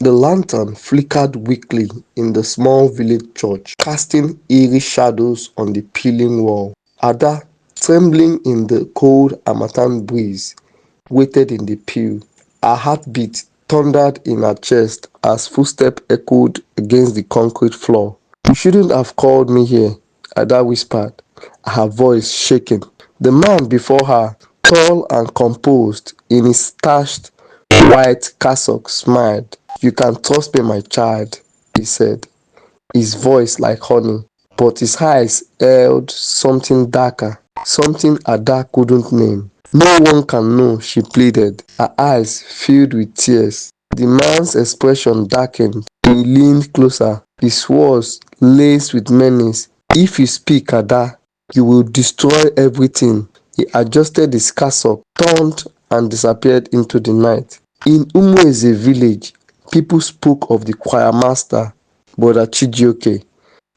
The lantern flickered weakly in the small village church, casting eerie shadows on the peeling wall. Ada, trembling in the cold harmattan breeze, waited in the pew. Her heartbeat thundered in her chest as footsteps echoed against the concrete floor. "You shouldn't have called me here," Ada whispered, her voice shaking. The man before her, tall and composed in his starched white cassock, smiled. "You can trust me, my child," he said, his voice like honey. But his eyes held something darker, something Ada couldn't name. "No one can know," she pleaded, her eyes filled with tears. The man's expression darkened. He leaned closer, his words laced with menace. "If you speak, Ada, you will destroy everything." He adjusted his cassock, turned, and disappeared into the night. In Umueze village, people spoke of the choirmaster, Brother Chijioke,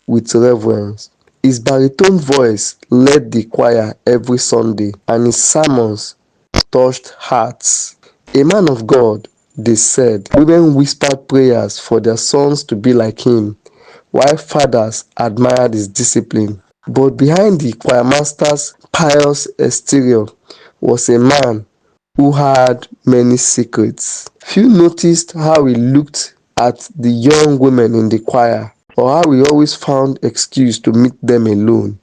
with reverence. His baritone voice led the choir every Sunday, and his sermons touched hearts. A man of God, they said. Women whispered prayers for their sons to be like him, while fathers admired his discipline. But behind the choirmaster's pious exterior was a man who had many secrets. Few noticed how he looked at the young women in the choir, or how he always found excuse to meet them alone.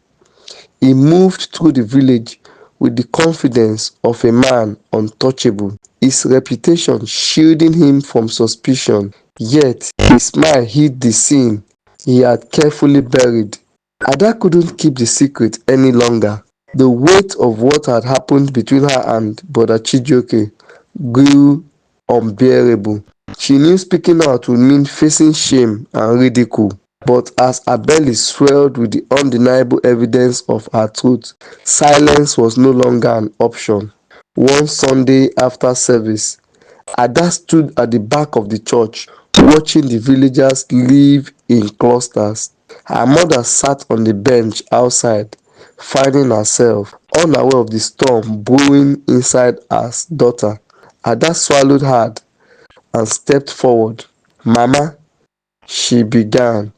He moved through the village with the confidence of a man untouchable, his reputation shielding him from suspicion. Yet his smile hid the sin he had carefully buried. Ada couldn't keep the secret any longer. The weight of what had happened between her and Brother Chijioke grew unbearable. She knew speaking out would mean facing shame and ridicule. But as her belly swelled with the undeniable evidence of her truth, silence was no longer an option. One Sunday after service, Ada stood at the back of the church, watching the villagers leave in clusters. Her mother sat on the bench outside, finding herself unaware of the storm brewing inside her daughter. Ada swallowed hard and stepped forward. "Mama," she began,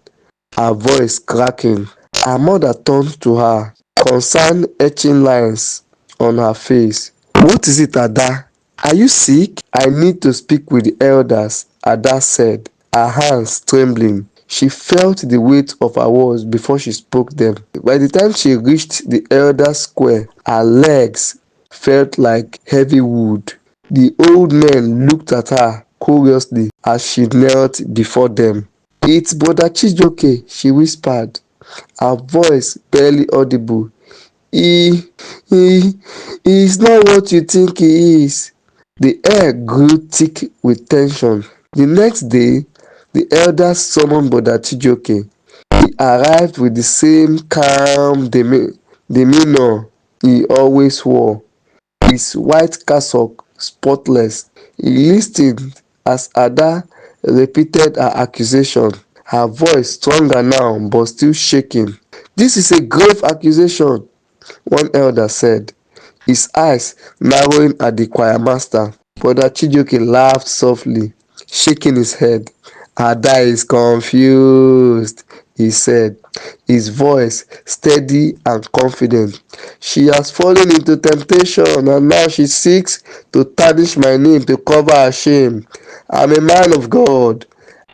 her voice cracking. Her mother turned to her, concern etching lines on her face. "What is it, Ada? Are you sick?" "I need to speak with the elders," Ada said, her hands trembling. She felt the weight of her words before she spoke them. By the time she reached the elders' square, her legs felt like heavy wood. The old men looked at her curiously as she knelt before them. "It's Brother Chijioke," she whispered, her voice barely audible. He, he, he is not what you think he is." The air grew thick with tension. The next day, the elders summoned Brother Chijioke. He arrived with the same calm demeanor he always wore, his white cassock spotless. He listened as Ada repeated her accusation, her voice stronger now but still shaking. "This is a grave accusation," one elder said, his eyes narrowing at the choirmaster. Brother Chijioke laughed softly, shaking his head. "Ada is confused," he said, his voice steady and confident. "She has fallen into temptation and now she seeks to tarnish my name to cover her shame. I'm a man of God.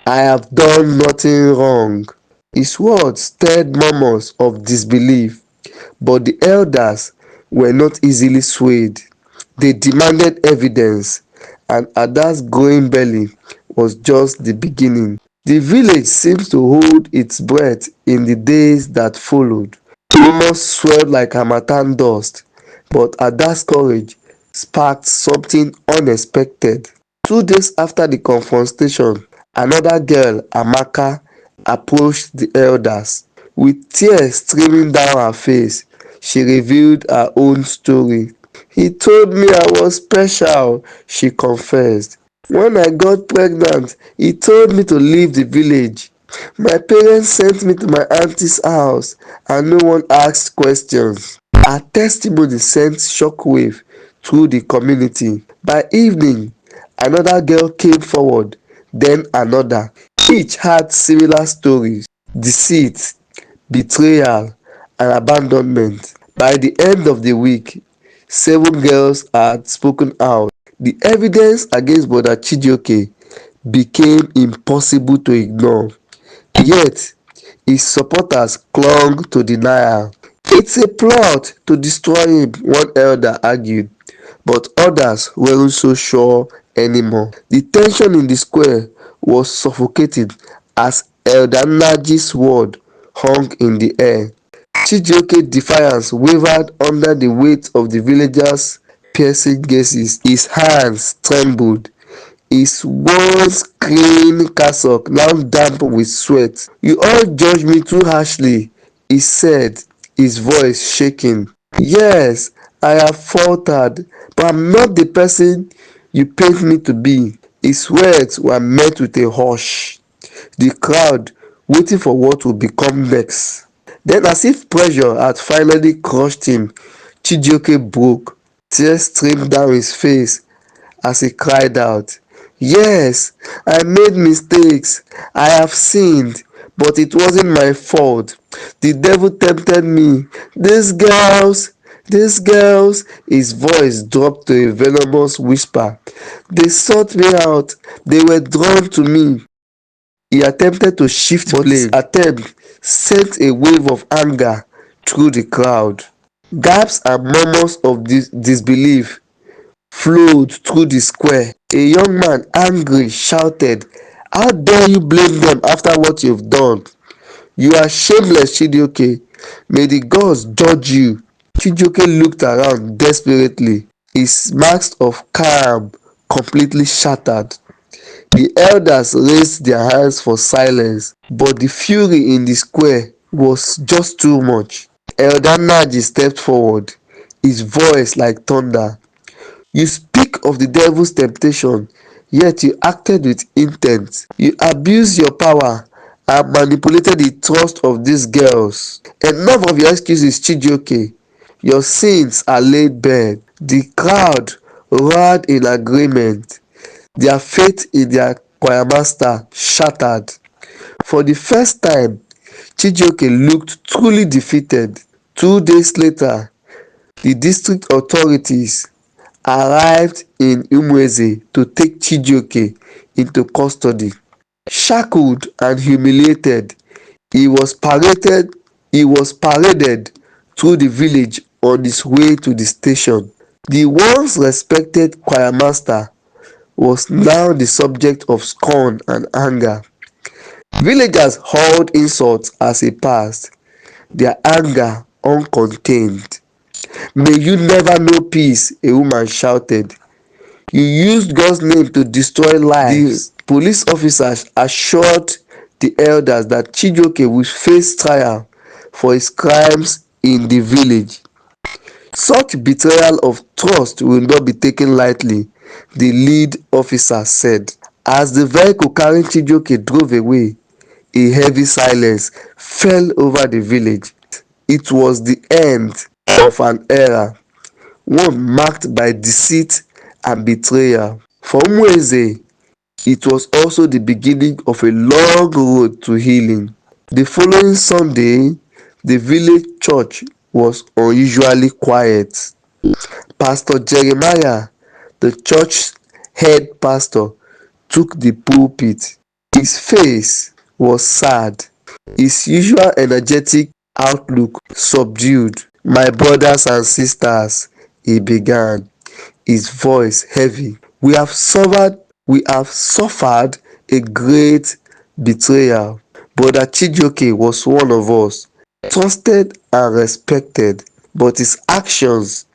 I have done nothing wrong." His words stirred murmurs of disbelief, but the elders were not easily swayed. They demanded evidence, and Ada's growing belly was just the beginning. The village seemed to hold its breath in the days that followed. Rumors swirled like harmattan dust, but Ada's courage sparked something unexpected. 2 days after the confrontation, another girl, Amaka, approached the elders. With tears streaming down her face, she revealed her own story. "He told me I was special," she confessed. "When I got pregnant, he told me to leave the village. My parents sent me to my auntie's house and no one asked questions." Her testimony sent shockwave through the community. By evening, another girl came forward, then another. Each had similar stories: deceit, betrayal, and abandonment. By the end of the week, 7 girls had spoken out. The evidence against Brother Chijioke became impossible to ignore. Yet, his supporters clung to denial. "It's a plot to destroy him," one elder argued, but others weren't so sure anymore. The tension in the square was suffocating as Elder Naji's word hung in the air. Chijioke's defiance wavered under the weight of the villagers' piercing gazes. His hands trembled, his once clean cassock now damp with sweat. "You all judge me too harshly," he said, his voice shaking. "Yes, I have faltered, but I'm not the person you paint me to be." His words were met with a hush, the crowd waiting for what would become next. Then, as if pressure had finally crushed him, Chijioke broke. Tears streamed down his face as he cried out, "Yes, I made mistakes. I have sinned, but it wasn't my fault. The devil tempted me. These girls," his voice dropped to a venomous whisper. "They sought me out. They were drawn to me." He attempted to shift blame, but his attempt sent a wave of anger through the crowd. Gasps and murmurs of disbelief flowed through the square. A young man, angry, shouted, "How dare you blame them after what you've done? You are shameless, Chijioke. May the gods judge you." Chijioke looked around desperately, his mask of calm completely shattered. The elders raised their hands for silence, but the fury in the square was just too much. Elder Naji stepped forward, his voice like thunder. "You speak of the devil's temptation, yet you acted with intent. You abused your power and manipulated the trust of these girls. Enough of your excuses, Chijioke. Your sins are laid bare." The crowd roared in agreement, their faith in their choirmaster shattered. For the first time, Chijioke looked truly defeated. 2 days later, the district authorities arrived in Umueze to take Chijioke into custody. Shackled and humiliated, he was paraded through the village on his way to the station. The once respected choirmaster was now the subject of scorn and anger. Villagers hurled insults as he passed, their anger uncontained. "May you never know peace," a woman shouted. "You used God's name to destroy lives." The police officers assured the elders that Chijioke would face trial for his crimes in the village. "Such betrayal of trust will not be taken lightly," the lead officer said. As the vehicle carrying Chijioke drove away, a heavy silence fell over the village. It was the end of an era, one marked by deceit and betrayal. For Umueze, it was also the beginning of a long road to healing. The following Sunday, the village church was unusually quiet. Pastor Jeremiah, the church head pastor, took the pulpit. His face was sad, his usual energetic outlook subdued. "My brothers and sisters," he began, his voice heavy, we have suffered a great betrayal. Brother Chijioke was one of us, trusted and respected, but his actions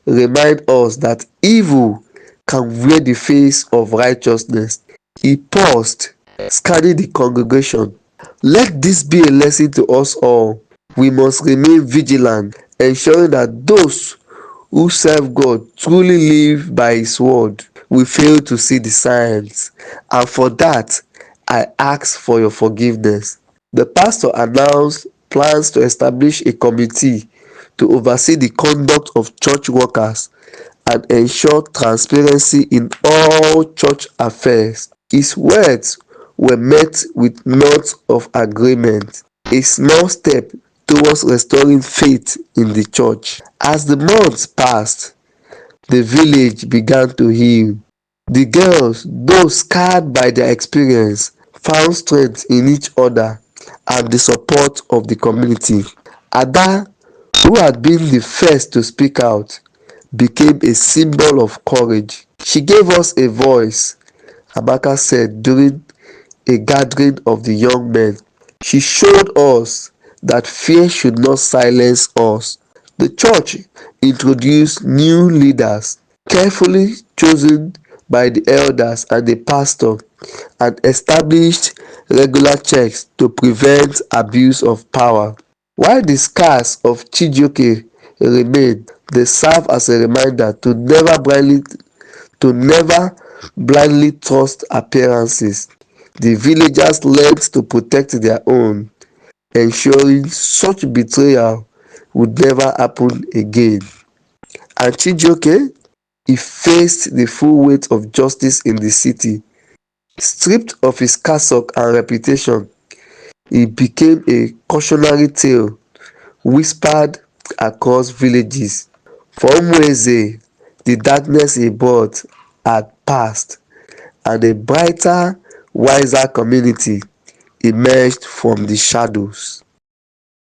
remind us that evil can wear the face of righteousness." He paused, scanning the congregation. "Let this be a lesson to us all. We must remain vigilant, ensuring that those who serve God truly live by His word." We fail to see the signs, and for that, I ask for your forgiveness. The pastor announced plans to establish a committee to oversee the conduct of church workers and ensure transparency in all church affairs. His words were met with nods of agreement, a small step towards restoring faith in the church. As the months passed, the village began to heal. The girls, though scarred by their experience, found strength in each other and the support of the community. Ada, who had been the first to speak out, became a symbol of courage. She gave us a voice, Amaka said during a gathering of the young men. She showed us that fear should not silence us. The church introduced new leaders, carefully chosen by the elders and the pastor, and established regular checks to prevent abuse of power. While the scars of Chijioke remain, they serve as a reminder to never blindly trust appearances. The villagers learned to protect their own, ensuring such betrayal would never happen again. And Chijioke, he faced the full weight of justice in the city. Stripped of his cassock and reputation, he became a cautionary tale whispered across villages. For Umweze, the darkness he brought had passed, and a brighter, wiser community emerged from the shadows.